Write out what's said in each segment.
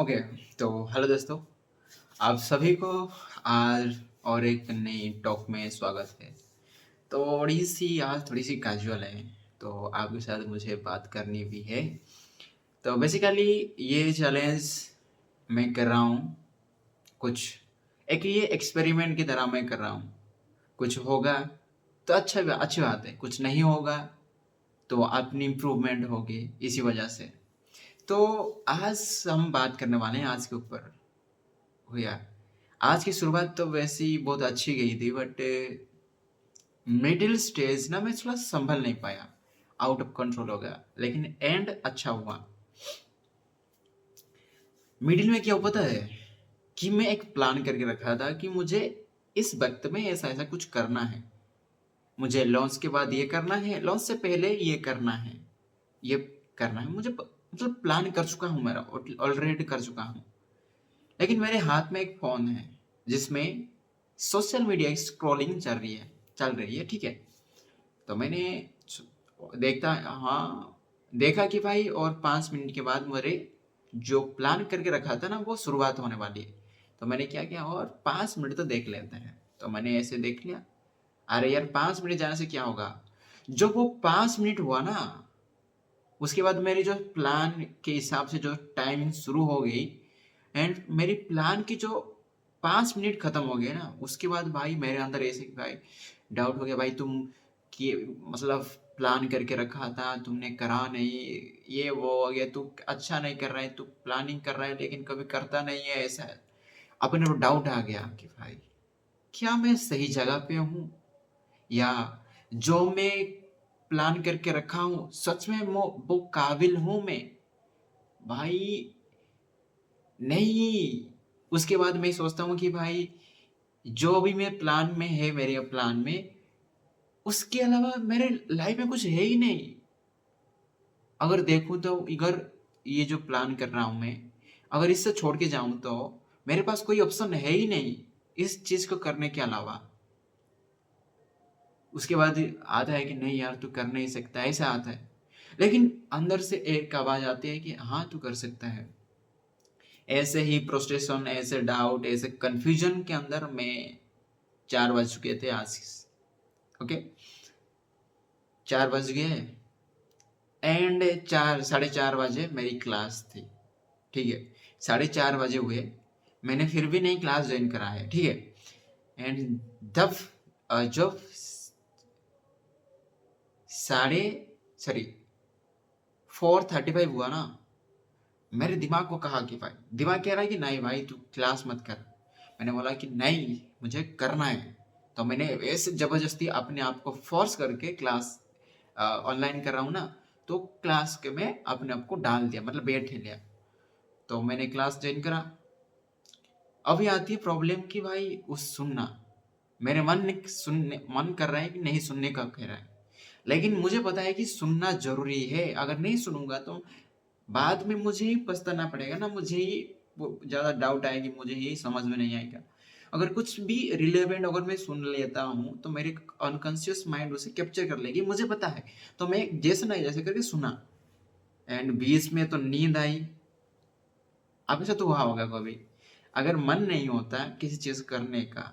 Okay. तो hello दोस्तों, आप सभी को आज और एक नई टॉक में स्वागत है। थोड़ी सी कैजुअल है, तो आपके साथ मुझे बात करनी भी है। तो बेसिकली ये चैलेंज मैं कर रहा हूँ, कुछ एक ये एक्सपेरिमेंट की तरह मैं कर रहा हूँ। कुछ होगा तो अच्छी बात है, कुछ नहीं होगा तो अपनी इम्प्रूवमेंट होगी इसी वजह से। तो आज हम बात करने वाले हैं आज के ऊपर। भैया, आज की शुरुआत तो वैसे ही बहुत अच्छी गई थी, बट मिडिल स्टेज ना मैं थोड़ा संभल नहीं पाया, आउट ऑफ कंट्रोल हो गया, लेकिन एंड अच्छा हुआ। मिडिल में क्या हुआ पता है कि मैं एक प्लान करके रखा था कि मुझे इस वक्त में ऐसा ऐसा कुछ करना है। मुझे लॉन्च के बाद ये करना है, लॉन्च से पहले ये करना है, ये करना है। मतलब प्लान कर चुका हूँ, मेरा ऑलरेडी कर चुका हूँ। लेकिन मेरे हाथ में एक फोन है जिसमें सोशल मीडिया स्क्रॉलिंग चल रही है, ठीक है। तो मैंने देखता हाँ देखा कि भाई और 5 मिनट के बाद मेरे जो प्लान करके रखा था ना वो शुरुआत होने वाली है। तो मैंने क्या किया, और 5 मिनट तो देख लेते हैं। तो मैंने ऐसे देख लिया। अरे यार, 5 मिनट जाने से क्या होगा। जब वो 5 मिनट हुआ ना, उसके बाद मेरी जो प्लान के हिसाब से जो टाइमिंग शुरू हो गई, एंड मेरी प्लान की जो 5 मिनट खत्म हो गए ना, उसके बाद भाई मेरे अंदर ऐसे कि भाई डाउट हो गया। भाई तुम कि मतलब प्लान करके रखा था, तुमने करा नहीं, ये वो हो गया, तू अच्छा नहीं कर रहा है, तू प्लानिंग कर रहा है लेकिन कभी करता नहीं है, ऐसा है। अपने को डाउट आ गया कि भाई क्या मैं सही जगह पे हूँ, या जो मैं प्लान करके रखा हूँ सच में वो काबिल हूँ मैं। भाई नहीं। उसके बाद मैं सोचता हूँ कि भाई जो भी मेरे प्लान में है, मेरे प्लान में उसके अलावा मेरे लाइफ में कुछ है ही नहीं। अगर देखूँ तो अगर ये जो प्लान कर रहा हूँ मैं, अगर इससे छोड़ के जाऊँ तो मेरे पास कोई ऑप्शन है ही नहीं इस चीज को करने के अलावा। उसके बाद आता है कि नहीं यार तू कर नहीं सकता, ऐसा आता है। लेकिन अंदर से एक आवाज आती है कि हाँ तू कर सकता है। ऐसे ही प्रोस्टेशन, ऐसे डाउट, ऐसे कंफ्यूजन के अंदर मैं 4 बज चुके थे आज। ओके, 4 बज गए, एंड 4, 4:30 बजे मेरी क्लास थी, ठीक है। 4:30 बजे हुए, मैंने फिर भी नहीं क्लास ज्वाइन करा है, ठीक है। एंड जब जब साढ़े सॉरी 4:35 हुआ ना, मेरे दिमाग को कहा कि भाई, दिमाग कह रहा है कि नहीं भाई तू क्लास मत कर। मैंने बोला कि नहीं, मुझे करना है। तो मैंने ऐसे जबरदस्ती अपने आप को फोर्स करके क्लास ऑनलाइन कर रहा हूँ ना, तो क्लास के में अपने आप को डाल दिया, मतलब बैठ लिया। तो मैंने क्लास ज्वाइन करा। अभी आती है प्रॉब्लम कि भाई उस सुनना, मेरे मन कर रहा है कि नहीं सुनने का कह रहा है, लेकिन मुझे पता है कि सुनना जरूरी है। अगर नहीं सुनूंगा तो बाद में मुझे ही पछताना पड़ेगा ना, मुझे ही वो ज्यादा डाउट आएगी, मुझे ही समझ में नहीं आएगा। अगर कुछ भी रिलेवेंट अगर मैं सुन लेता हूँ तो मेरे अनकॉन्शियस माइंड उसे कैप्चर कर लेगी, मुझे पता है। तो मैं जैसे ना जैसे करके सुना, एंड बीच में तो नींद आई। आपके साथ तो हुआ होगा कभी, अगर मन नहीं होता किसी चीज करने का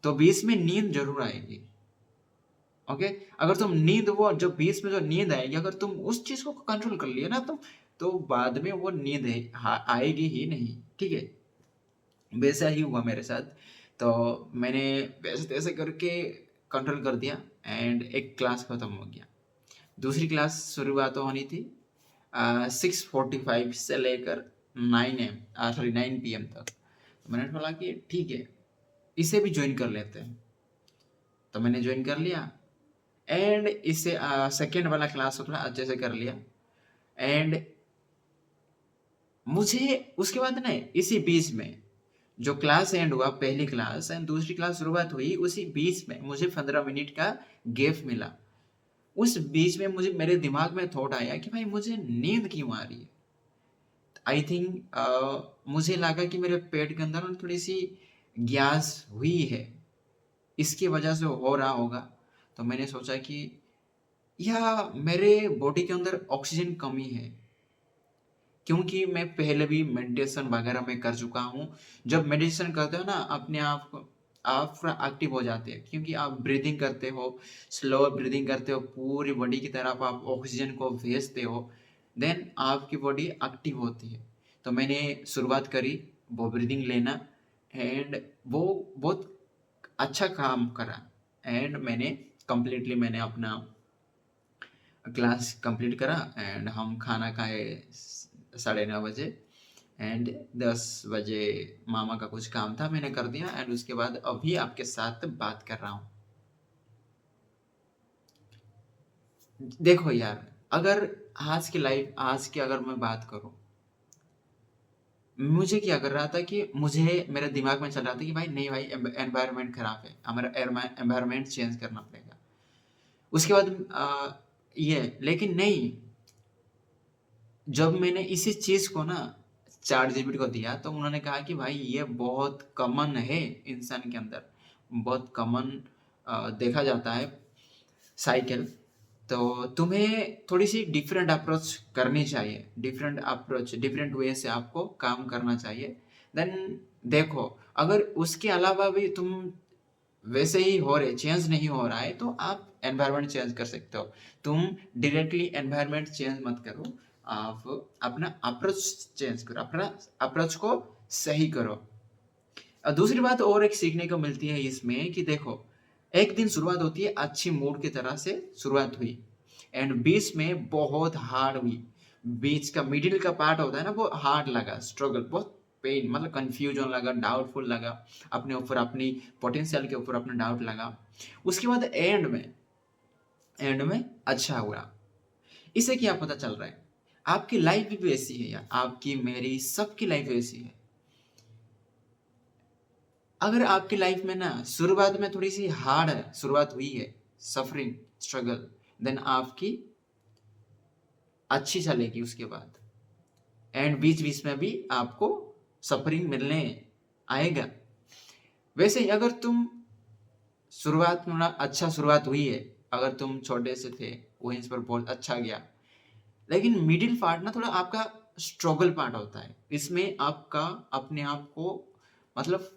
तो बीच में नींद जरूर आएगी। ओके, अगर तुम नींद, वो जो बीच में जो नींद आएगी, अगर तुम उस चीज को कंट्रोल कर लिया ना तुम, तो बाद में वो नींद आएगी ही नहीं, ठीक है। वैसा ही हुआ मेरे साथ। तो मैंने वैसे तैसे करके कंट्रोल कर दिया, एंड एक क्लास खत्म हो गया। दूसरी क्लास शुरुआत होनी थी 6:45 से लेकर 9 PM तक। तो मैंने बोला कि ठीक है, इसे भी ज्वाइन कर लेते हैं। तो मैंने ज्वाइन कर लिया, एंड इससे सेकेंड वाला क्लास थोड़ा अच्छे से कर लिया। एंड मुझे उसके बाद ना इसी बीच में जो क्लास एंड हुआ, पहली क्लास एंड दूसरी क्लास शुरुआत हुई, उसी बीच में मुझे 15 मिनट का गैप मिला। उस बीच में मुझे मेरे दिमाग में थॉट आया कि भाई मुझे नींद क्यों आ रही है। आई थिंक मुझे लगा कि मेरे पेट के अंदर ना थोड़ी सी गैस हुई है, इसकी वजह से हो रहा होगा। तो मैंने सोचा कि या मेरे बॉडी के अंदर ऑक्सीजन कमी है, क्योंकि मैं पहले भी मेडिटेशन वगैरह में कर चुका हूँ। जब मेडिटेशन करते हो ना, अपने आप को आप पूरा एक्टिव हो जाते हैं, क्योंकि आप ब्रीदिंग करते हो, स्लो ब्रीदिंग करते हो, पूरी बॉडी की तरफ आप ऑक्सीजन को भेजते हो, देन आपकी बॉडी एक्टिव होती है। तो मैंने शुरुआत करी वो ब्रीदिंग लेना, एंड वो बहुत अच्छा काम करा। एंड मैंने अपना क्लास कंप्लीट करा, एंड हम खाना खाए 9:30 बजे। एंड 10 बजे मामा का कुछ काम था, मैंने कर दिया, एंड उसके बाद अभी आपके साथ बात कर रहा हूँ। देखो यार, अगर आज की अगर मैं बात करूँ, मुझे क्या कर रहा था कि मुझे मेरे दिमाग में चल रहा था कि भाई नहीं भाई, एनवायरनमेंट खराब है, हमारा एनवायरनमेंट चेंज करना पड़ेगा। उसके बाद ये, लेकिन नहीं, जब मैंने इसी चीज को ना चैट जीपीटी को दिया, तो उन्होंने कहा कि भाई ये बहुत कॉमन है इंसान के अंदर, बहुत कॉमन देखा जाता है साइकिल। तो तुम्हें थोड़ी सी डिफरेंट अप्रोच करनी चाहिए, डिफरेंट वे से आपको काम करना चाहिए। देन देखो, अगर उसके अलावा भी तुम वैसे ही हो रहे, चेंज नहीं हो रहा है, तो आप एनवायरनमेंट चेंज कर सकते हो। तुम डायरेक्टली एनवायरनमेंट चेंज मत करो, आप अपना अप्रोच चेंज करो, अपना अप्रोच को सही करो। दूसरी बात और एक सीखने को मिलती है इसमें कि देखो, एक दिन शुरुआत होती है अच्छी मूड की तरह से शुरुआत हुई, एंड बीच में बहुत हार्ड हुई, बीच का मिडिल का पार्ट होता है ना, वो हार्ड लगा, स्ट्रगल, बहुत पेन, मतलब कंफ्यूजन लगा, डाउटफुल लगा, अपने ऊपर, अपनी पोटेंशियल के ऊपर अपना डाउट लगा। उसके बाद एंड में अच्छा हुआ। इससे क्या पता चल रहा है, आपकी लाइफ भी वैसी है यार, आपकी मेरी सबकी लाइफ वैसी है। अगर आपकी लाइफ में ना शुरुआत में थोड़ी सी हार्ड है, शुरुआत हुई है, सफरिंग, स्ट्रगल, देन आपकी अच्छी चलेगी उसके बाद, एंड बीच बीच में भी आपको सफरिंग मिलने आएगा। वैसे ही अगर तुम शुरुआत में ना अच्छा शुरुआत हुई है, अगर तुम छोटे से थे, वहीं पर बहुत अच्छा गया, लेकिन मिडिल पार्ट ना थोड़ा आपका स्ट्रगल पार्ट होता है। इसमें आपका अपने आप को, मतलब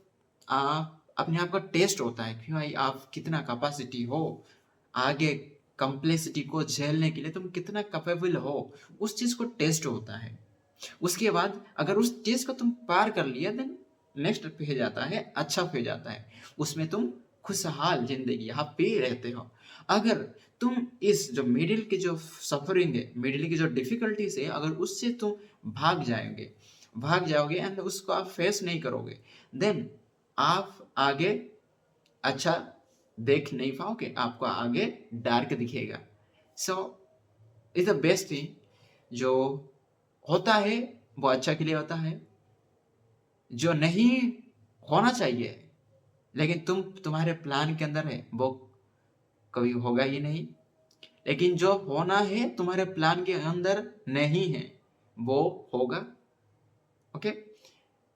आप अपने आप का टेस्ट होता है कि भाई आप कितना कैपेसिटी हो, आगे कम्प्लेक्सिटी को झेलने के लिए तुम कितना कैपेबल हो, उस चीज को टेस्ट होता है। उसके बाद अगर उस चीज को तुम पार कर लिया, देन नेक्स्ट फेज आता है, अच्छा फेज आता है, उसमें तुम खुशहाल जिंदगी हैप्पी रहते हो। अगर तुम इस जो मिडिल की जो सफरिंग है, मिडिल की जो डिफिकल्टीज है, अगर उससे तुम भाग जाओगे एंड उसको आप फेस नहीं करोगे, देन आप आगे अच्छा देख नहीं पाओगे, आपको आगे डार्क दिखेगा। So is the best thing, जो होता है वो अच्छा के लिए होता है, जो नहीं होना चाहिए लेकिन तुम्हारे प्लान के अंदर है, वो कभी होगा ही नहीं। लेकिन जो होना है तुम्हारे प्लान के अंदर नहीं है, वो होगा। ओके,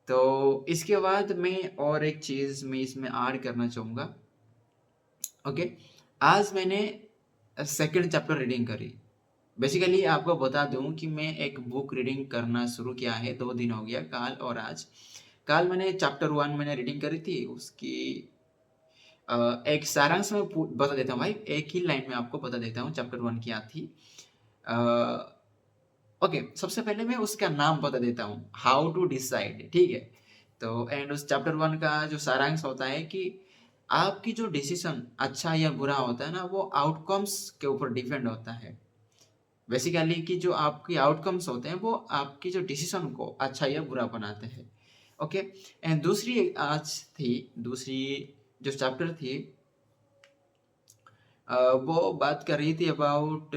तो इसके बाद मैं और एक चीज मैं इसमें ऐड करना चाहूंगा। ओके, आज मैंने सेकंड चैप्टर रीडिंग करी। बेसिकली आपको बता दूं कि मैं एक बुक रीडिंग करना शुरू किया है, 2 दिन हो गया, कल और आज। कल मैंने चैप्टर 1 मैंने रीडिंग करी थी, उसकी एक सारांश में बता देता हूँ भाई, एक ही लाइन में आपको बता देता हूँ चैप्टर 1 क्या थी। ओके, सबसे पहले मैं उसका नाम बता देता हूँ, हाउ टू डिसाइड, ठीक है। तो एंड उस चैप्टर 1 का जो सारांश होता है कि आपकी जो डिसीजन अच्छा या बुरा होता है ना, वो आउटकम्स के ऊपर डिपेंड होता है। बेसिकली कि जो आपकी आउटकम्स होते हैं, वो आपकी जो डिसीजन को अच्छा या बुरा बनाते हैं। ओके, एंड दूसरी जो चैप्टर थी, वो बात कर रही थी अबाउट,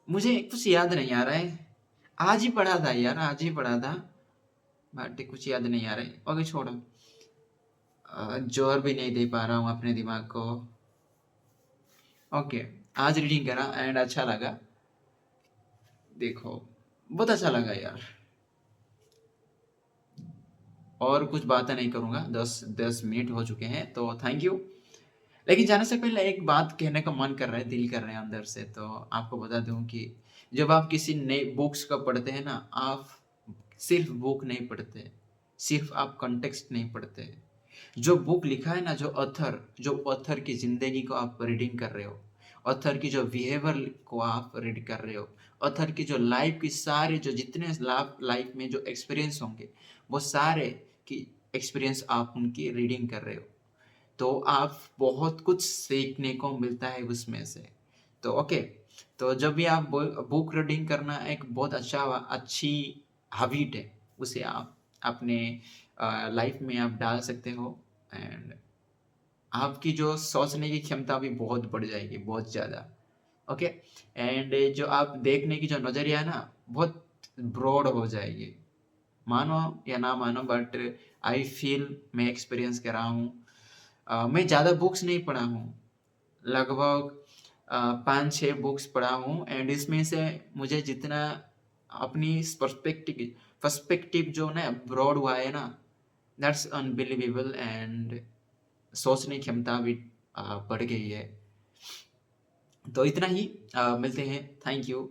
मुझे कुछ याद नहीं आ रहा है, आज ही पढ़ा था यार, आज ही पढ़ा था, बट कुछ याद नहीं आ रहा है। ओके छोड़ो, जोर भी नहीं दे पा रहा हूँ अपने दिमाग को। ओके, आज रीडिंग करा एंड अच्छा लगा, देखो बहुत अच्छा लगा यार। और कुछ बातें नहीं करूंगा, 10 10 मिनट हो चुके हैं, तो थैंक यू। लेकिन जाने से पहले एक बात कहने का मन कर रहा है, दिल कर रहा है अंदर से, तो आपको बता दूँ कि जब आप किसी नई बुक्स को पढ़ते हैं ना, आप सिर्फ़ बुक नहीं पढ़ते, सिर्फ़ आप कॉन्टेक्स्ट नहीं पढ़ते। जो बुक लिखा है ना, जो ऑथर की ज़िंदगी को आप रीडिंग कर रहे हो, ऑथर की जो बिहेवियर को आप रीड कर रहे हो, ऑथर की जो लाइफ़ की सारी जो जितने लाइफ़ में जो एक्सपीरियंस होंगे, वो सारे की एक्सपीरियंस आप उनकी रीडिंग कर रहे हो। तो आप बहुत कुछ सीखने को मिलता है उसमें से। तो ओके, तो जब भी आप बुक रीडिंग करना एक बहुत अच्छी हैबिट है, उसे आप अपने लाइफ में आप डाल सकते हो, एंड आपकी जो सोचने की क्षमता भी बहुत बढ़ जाएगी, बहुत ज़्यादा। ओके, एंड जो आप देखने की जो नज़रिया है ना, बहुत ब्रॉड हो जाएगी। मानो या ना मानो, बट आई फील, मैं एक्सपीरियंस कर रहा हूँ। मैं ज़्यादा बुक्स नहीं पढ़ा हूँ, लगभग 5-6 बुक्स पढ़ा हूँ, एंड इसमें से मुझे जितना अपनी पर्सपेक्टिव पर्सपेक्टिव जो ना ब्रॉड हुआ है ना, दैट्स अनबिलीवेबल, एंड सोचने की क्षमता भी बढ़ गई है। तो इतना ही, मिलते हैं, थैंक यू।